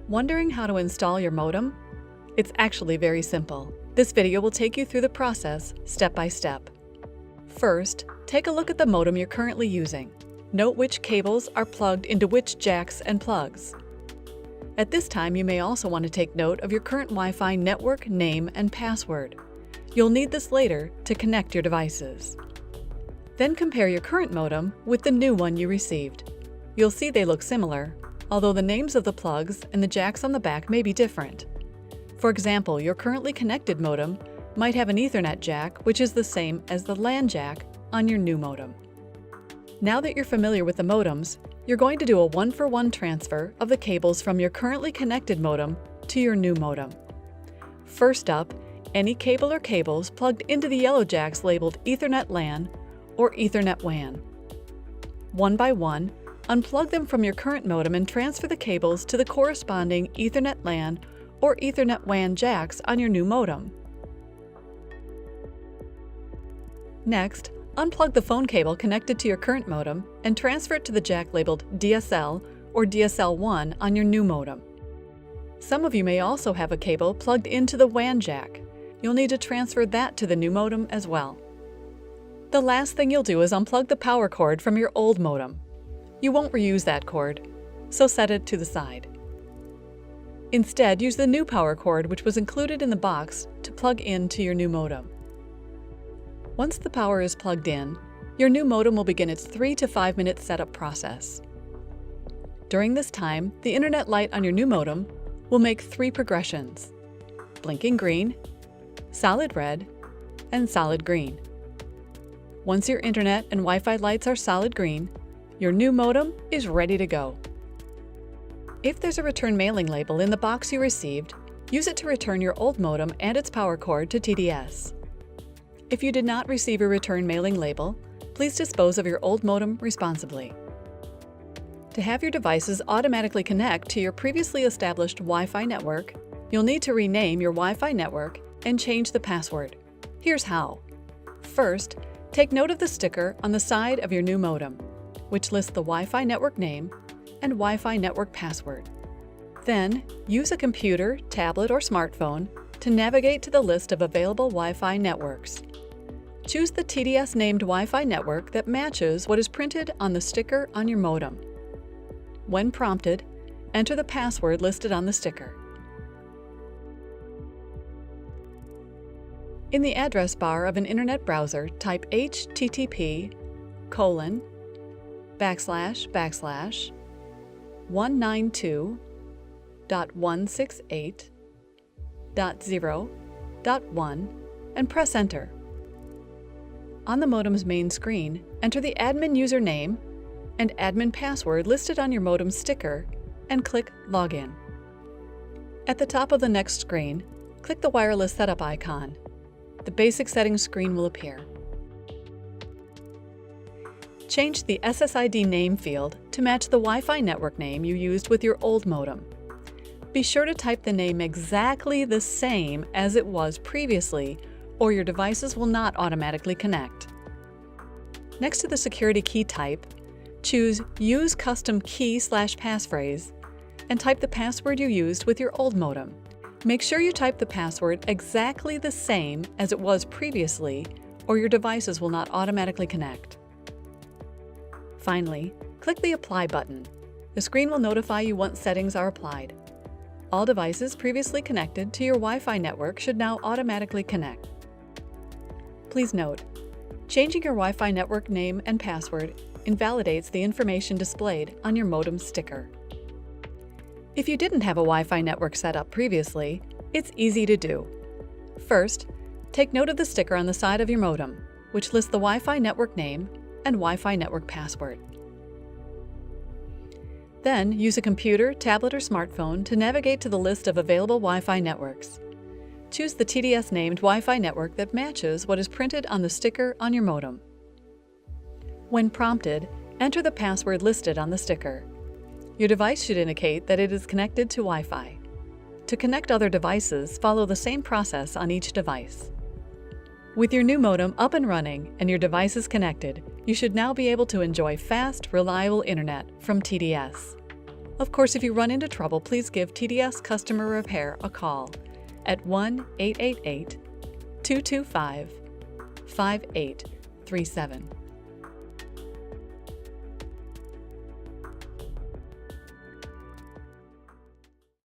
Wondering how to install your modem? It's actually very simple. This video will take you through the process step by step. First, take a look at the modem you're currently using. Note which cables are plugged into which jacks and plugs. At this time, you may also want to take note of your current Wi-Fi network name and password. You'll need this later to connect your devices. Then compare your current modem with the new one you received. You'll see they look similar, although the names of the plugs and the jacks on the back may be different. For example, your currently connected modem might have an Ethernet jack, which is the same as the LAN jack on your new modem. Now that you're familiar with the modems, you're going to do a one-for-one transfer of the cables from your currently connected modem to your new modem. First up, any cable or cables plugged into the yellow jacks labeled Ethernet LAN or Ethernet WAN. One by one, unplug them from your current modem and transfer the cables to the corresponding Ethernet LAN or Ethernet WAN jacks on your new modem. Next, unplug the phone cable connected to your current modem and transfer it to the jack labeled DSL or DSL1 on your new modem. Some of you may also have a cable plugged into the WAN jack. You'll need to transfer that to the new modem as well. The last thing you'll do is unplug the power cord from your old modem. You won't reuse that cord, so set it to the side. Instead, use the new power cord which was included in the box to plug into your new modem. Once the power is plugged in, your new modem will begin its 3 to 5 minute setup process. During this time, the internet light on your new modem will make 3 progressions: blinking green, solid red, and solid green. Once your internet and Wi-Fi lights are solid green, your new modem is ready to go. If there's a return mailing label in the box you received, use it to return your old modem and its power cord to TDS. If you did not receive a return mailing label, please dispose of your old modem responsibly. To have your devices automatically connect to your previously established Wi-Fi network, you'll need to rename your Wi-Fi network and change the password. Here's how. First, take note of the sticker on the side of your new modem, which lists the Wi-Fi network name and Wi-Fi network password. Then, use a computer, tablet, or smartphone to navigate to the list of available Wi-Fi networks. Choose the TDS-named Wi-Fi network that matches what is printed on the sticker on your modem. When prompted, enter the password listed on the sticker. In the address bar of an internet browser, type http://192.168.0.1 and press Enter. On the modem's main screen, enter the admin username and admin password listed on your modem sticker and click Login. At the top of the next screen, click the wireless setup icon. The basic settings screen will appear. Change the SSID name field to match the Wi-Fi network name you used with your old modem. Be sure to type the name exactly the same as it was previously, or your devices will not automatically connect. Next to the security key type, choose Use Custom Key/passphrase and type the password you used with your old modem. Make sure you type the password exactly the same as it was previously, or your devices will not automatically connect. Finally, click the Apply button. The screen will notify you once settings are applied. All devices previously connected to your Wi-Fi network should now automatically connect. Please note, changing your Wi-Fi network name and password invalidates the information displayed on your modem sticker. If you didn't have a Wi-Fi network set up previously, it's easy to do. First, take note of the sticker on the side of your modem, which lists the Wi-Fi network name and Wi-Fi network password. Then, use a computer, tablet, or smartphone to navigate to the list of available Wi-Fi networks. Choose the TDS-named Wi-Fi network that matches what is printed on the sticker on your modem. When prompted, enter the password listed on the sticker. Your device should indicate that it is connected to Wi-Fi. To connect other devices, follow the same process on each device. With your new modem up and running and your devices connected, you should now be able to enjoy fast, reliable internet from TDS. Of course, if you run into trouble, please give TDS Customer Repair a call at 1-888-225-5837.